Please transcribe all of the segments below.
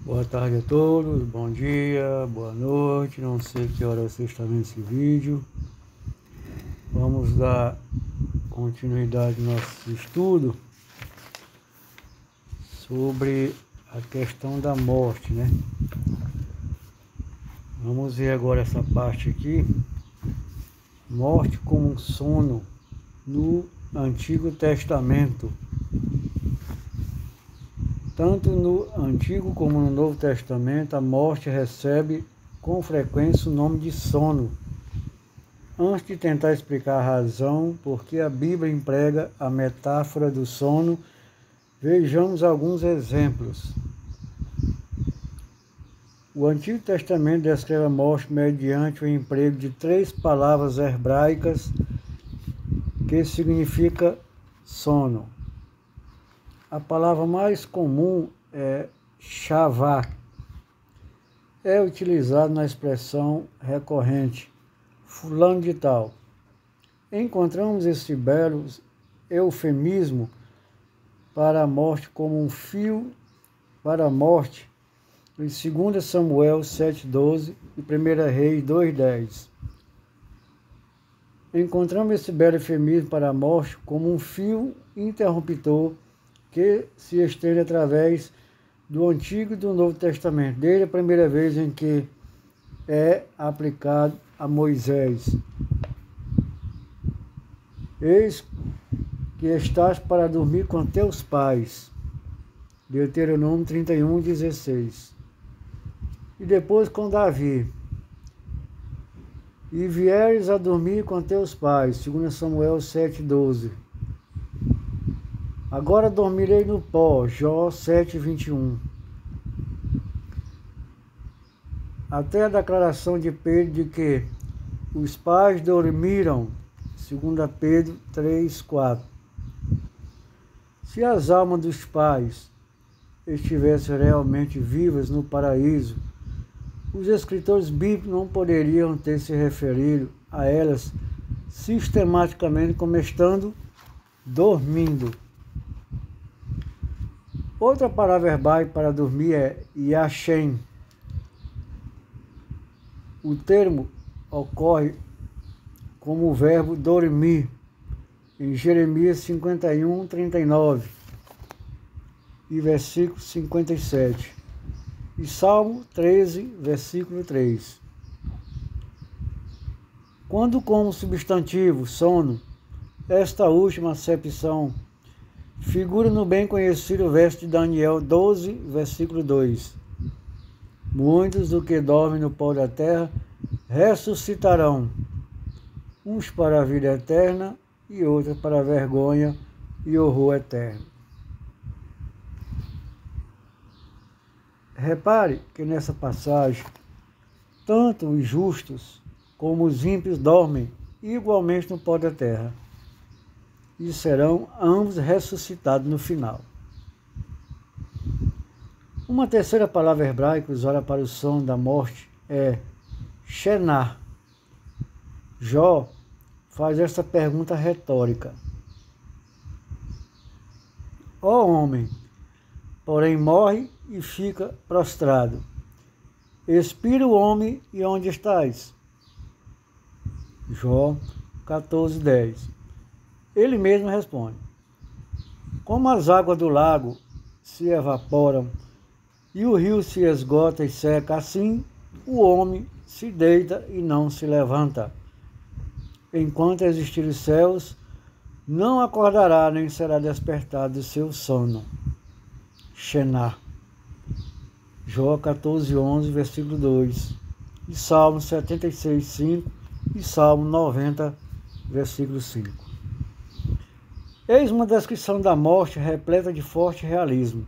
Boa tarde a todos, bom dia, boa noite, não sei que hora você está vendo esse vídeo. Vamos dar continuidade ao nosso estudo sobre a questão da morte, né? Vamos ver agora essa parte aqui. Morte como um sono no Antigo Testamento. Tanto no Antigo como no Novo Testamento, a morte recebe com frequência o nome de sono. Antes de tentar explicar a razão por que a Bíblia emprega a metáfora do sono, vejamos alguns exemplos. O Antigo Testamento descreve a morte mediante o emprego de 3 palavras hebraicas que significa sono. A palavra mais comum é shavá. É utilizado na expressão recorrente fulano de tal. Encontramos esse belo eufemismo para a morte como um fio para a morte em 2 Samuel 7,12 e 1 Reis 2,10. Encontramos esse belo eufemismo para a morte como um fio interruptor que se estende através do Antigo e do Novo Testamento, desde a primeira vez em que é aplicado a Moisés. Eis que estás para dormir com teus pais. Deuteronômio 31:16. E depois com Davi. E vieres a dormir com teus pais. 2 Samuel 7,12. Agora dormirei no pó, Jó 7,21. Até a declaração de Pedro de que os pais dormiram, 2 Pedro 3,4. Se as almas dos pais estivessem realmente vivas no paraíso, os escritores bíblicos não poderiam ter se referido a elas sistematicamente como estando dormindo. Outra palavra hebraica para dormir é yashen. O termo ocorre como o verbo dormir em Jeremias 51:39 e versículo 57 e Salmo 13, versículo 3. Quando como substantivo sono, esta última acepção figura no bem conhecido verso de Daniel 12, versículo 2. Muitos do que dormem no pó da terra ressuscitarão, uns para a vida eterna e outros para a vergonha e horror eterno. Repare que nessa passagem, tanto os justos como os ímpios dormem igualmente no pó da terra e serão ambos ressuscitados no final. Uma terceira palavra hebraica usada para o sono da morte é shená. Jó faz essa pergunta retórica. Ó homem, porém morre e fica prostrado. Expira o homem e onde estás? Jó 14:10. Ele mesmo responde: como as águas do lago se evaporam e o rio se esgota e seca, assim o homem se deita e não se levanta. Enquanto existirem os céus, não acordará nem será despertado do seu sono. Shená. Jó 14:11, versículo 2. E Salmo 76:5 e Salmo 90, versículo 5. Eis uma descrição da morte repleta de forte realismo.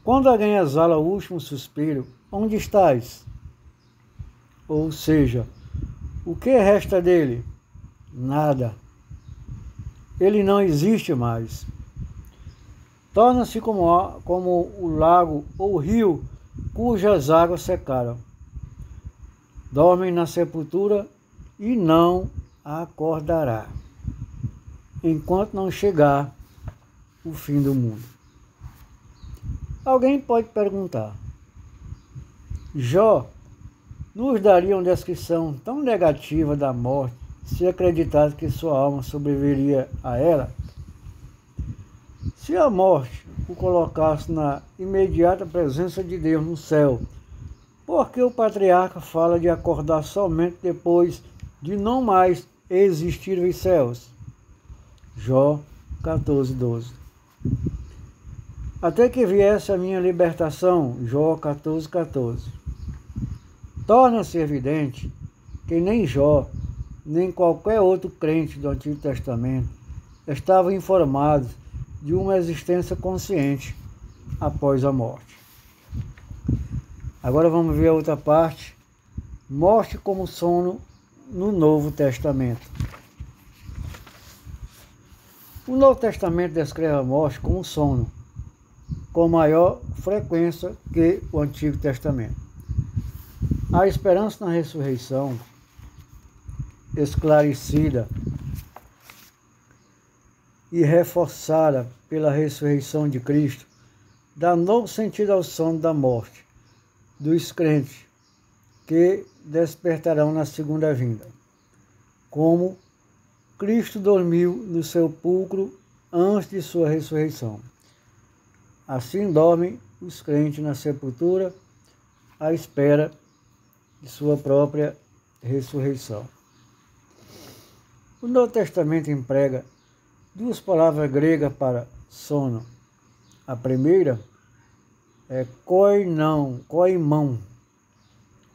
Quando alguém exala o último suspiro, onde estás? Ou seja, o que resta dele? Nada. Ele não existe mais. Torna-se como o lago ou o rio cujas águas secaram. Dorme na sepultura e não acordará, enquanto não chegar o fim do mundo. Alguém pode perguntar: Jó nos daria uma descrição tão negativa da morte se acreditasse que sua alma sobreviveria a ela? Se a morte o colocasse na imediata presença de Deus no céu, por que o patriarca fala de acordar somente depois de não mais existir os céus? Jó 14:12. Até que viesse a minha libertação, Jó 14:14. Torna-se evidente que nem Jó, nem qualquer outro crente do Antigo Testamento estavam informados de uma existência consciente após a morte. Agora vamos ver a outra parte, morte como sono no Novo Testamento. O Novo Testamento descreve a morte como sono, com maior frequência que o Antigo Testamento. A esperança na ressurreição, esclarecida e reforçada pela ressurreição de Cristo, dá novo sentido ao sono da morte dos crentes que despertarão na segunda vinda, como Cristo dormiu no sepulcro antes de sua ressurreição. Assim dormem os crentes na sepultura à espera de sua própria ressurreição. O Novo Testamento emprega duas palavras gregas para sono. A primeira é koimão,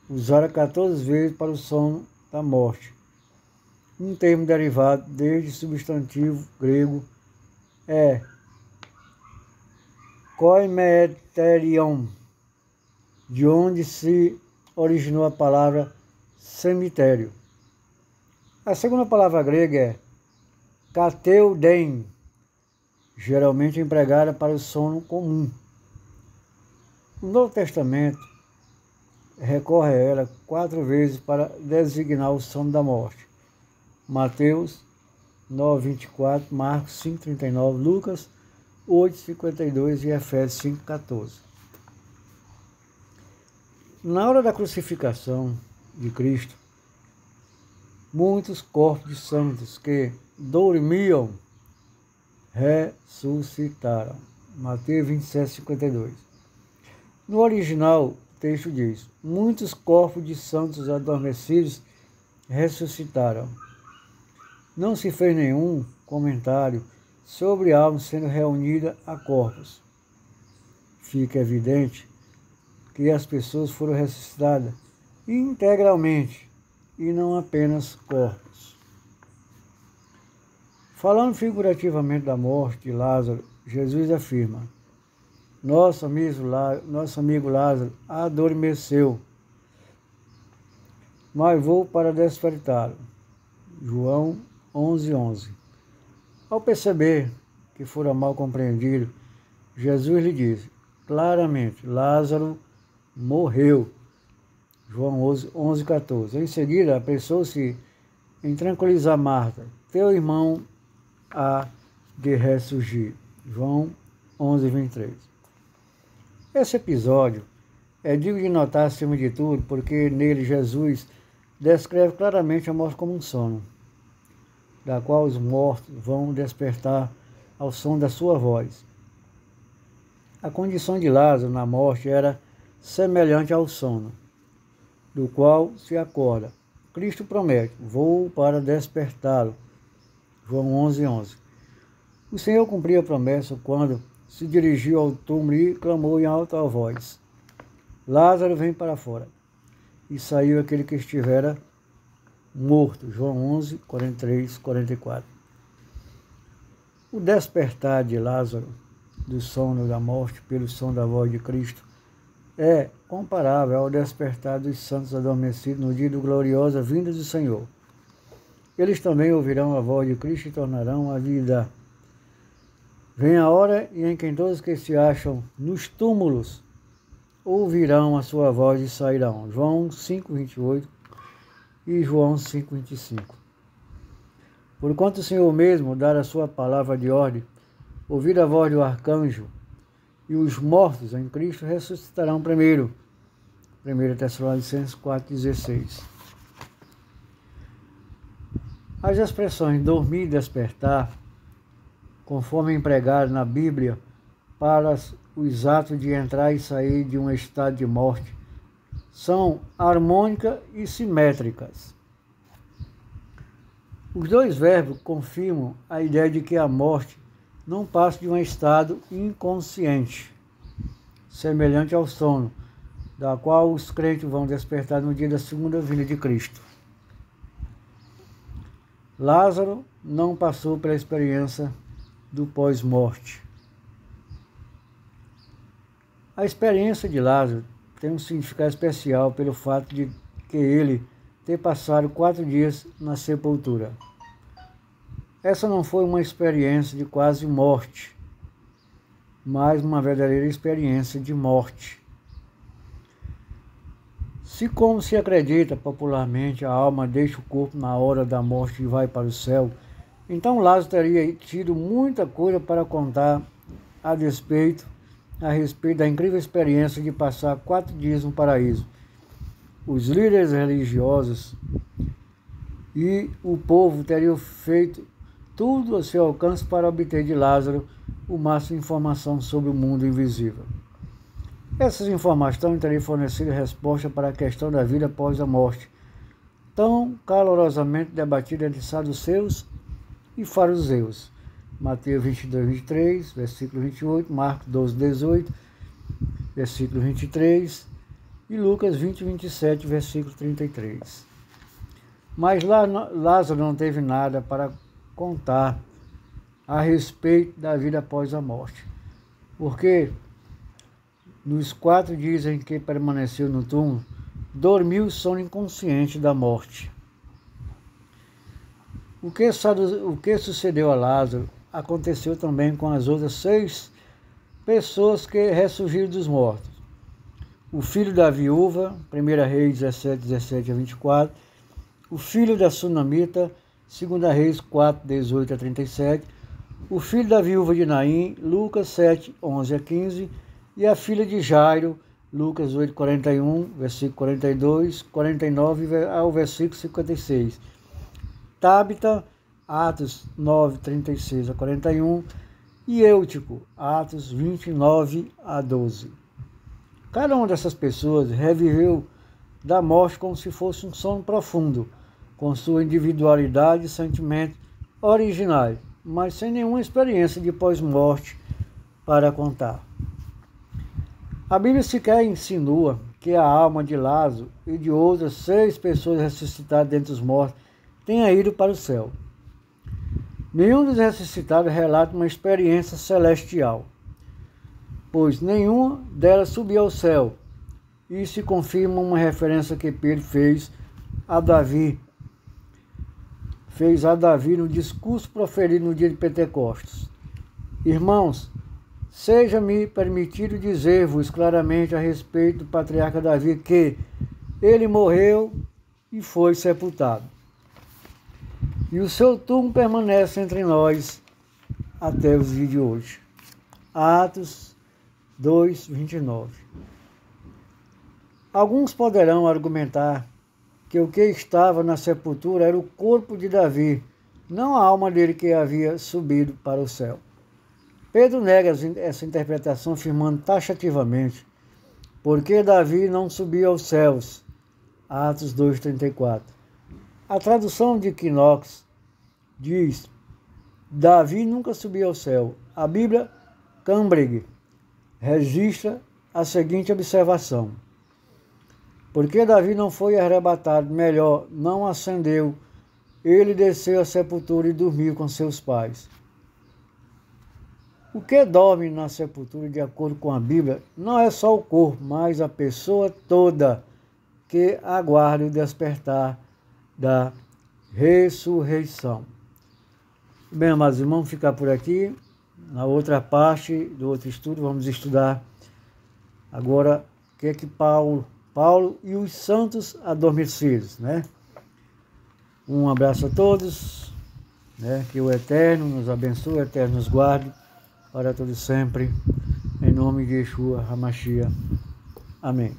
usada 14 vezes para o sono da morte. Um termo derivado desde o substantivo grego koimeterion, de onde se originou a palavra cemitério. A segunda palavra grega é kateudein, geralmente empregada para o sono comum. O Novo Testamento recorre a ela 4 vezes para designar o sono da morte. Mateus 9:24, Marcos 5:39, Lucas 8:52 e Efésios 5:14. Na hora da crucificação de Cristo, muitos corpos de santos que dormiam ressuscitaram. Mateus 27:52. No original, o texto diz: muitos corpos de santos adormecidos ressuscitaram. Não se fez nenhum comentário sobre a alma sendo reunida a corpos. Fica evidente que as pessoas foram ressuscitadas integralmente e não apenas corpos. Falando figurativamente da morte de Lázaro, Jesus afirma: nosso amigo Lázaro adormeceu, mas vou para despertá-lo. João 11:11. Ao perceber que fora mal compreendido, Jesus lhe disse claramente: Lázaro morreu. João 11:14. Em seguida, apressou-se em tranquilizar Marta: teu irmão há de ressurgir. João 11:23. Esse episódio é digno de notar acima de tudo, porque nele Jesus descreve claramente a morte como um sono, da qual os mortos vão despertar ao som da sua voz. A condição de Lázaro na morte era semelhante ao sono, do qual se acorda. Cristo promete: vou para despertá-lo. João 11:11. O Senhor cumpriu a promessa quando se dirigiu ao túmulo e clamou em alta voz: Lázaro, vem para fora. E saiu aquele que estivera morto. João 11:43-44. O despertar de Lázaro do sono da morte pelo som da voz de Cristo é comparável ao despertar dos santos adormecidos no dia da gloriosa vinda do Senhor. Eles também ouvirão a voz de Cristo e tornarão a vida. Vem a hora em que todos que se acham nos túmulos ouvirão a sua voz e sairão. João 5:28 e João 5:25. Porquanto o Senhor mesmo dar a sua palavra de ordem, ouvir a voz do arcanjo, e os mortos em Cristo ressuscitarão primeiro. 1 Tessalonicenses 4,16. As expressões dormir e despertar, conforme empregado na Bíblia, para os atos de entrar e sair de um estado de morte, são harmônicas e simétricas. Os dois verbos confirmam a ideia de que a morte não passa de um estado inconsciente, semelhante ao sono, da qual os crentes vão despertar no dia da segunda vinda de Cristo. Lázaro não passou pela experiência do pós-morte. A experiência de Lázaro tem um significado especial pelo fato de que ele ter passado 4 dias na sepultura. Essa não foi uma experiência de quase morte, mas uma verdadeira experiência de morte. Se, como se acredita popularmente, a alma deixa o corpo na hora da morte e vai para o céu, então Lázaro teria tido muita coisa para contar a respeito da incrível experiência de passar 4 dias no paraíso. Os líderes religiosos e o povo teriam feito tudo a seu alcance para obter de Lázaro o máximo de informação sobre o mundo invisível. Essas informações teriam fornecido resposta para a questão da vida após a morte, tão calorosamente debatida entre saduceus e fariseus. Mateus 22, 23, versículo 28, Marcos 12, 18, versículo 23 e Lucas 20, 27, versículo 33. Mas Lázaro não teve nada para contar a respeito da vida após a morte, porque nos 4 dias em que permaneceu no túmulo, dormiu o sono inconsciente da morte. O que sucedeu a Lázaro aconteceu também com as outras 6 pessoas que ressurgiram dos mortos. O filho da viúva, 1 Reis 17, 17 a 24, o filho da sunamita, 2 Reis 4, 18 a 37, o filho da viúva de Naim, Lucas 7, 11 a 15, e a filha de Jairo, Lucas 8, 41, versículo 42, 49 ao versículo 56. Tábita, Atos 9, 36 a 41, e Eutico, Atos 29 a 12. Cada uma dessas pessoas reviveu da morte como se fosse um sono profundo, com sua individualidade e sentimentos originais, mas sem nenhuma experiência de pós-morte para contar. A Bíblia sequer insinua que a alma de Lázaro e de outras 6 pessoas ressuscitadas dentre os mortos tenha ido para o céu. Nenhum dos ressuscitados relata uma experiência celestial, pois nenhuma delas subiu ao céu. Isso confirma uma referência que Pedro fez a Davi no discurso proferido no dia de Pentecostes. Irmãos, seja-me permitido dizer-vos claramente a respeito do patriarca Davi que ele morreu e foi sepultado, e o seu túmulo permanece entre nós até os dias de hoje. Atos 2, 29. Alguns poderão argumentar que o que estava na sepultura era o corpo de Davi, não a alma dele que havia subido para o céu. Pedro nega essa interpretação, afirmando taxativamente: porque Davi não subiu aos céus. Atos 2,34. A tradução de Knox diz: Davi nunca subiu ao céu. A Bíblia Cambridge registra a seguinte observação: porque Davi não foi arrebatado, melhor, não ascendeu, ele desceu à sepultura e dormiu com seus pais. O que dorme na sepultura, de acordo com a Bíblia, não é só o corpo, mas a pessoa toda que aguarda o despertar da ressurreição. Bem, amados irmãos, vamos ficar por aqui. Na outra parte do outro estudo, vamos estudar agora o que é que Paulo e os santos adormecidos, né? Um abraço a todos, né? Que o Eterno nos abençoe, o Eterno nos guarde para todos sempre, em nome de Yeshua HaMashiach. Amém.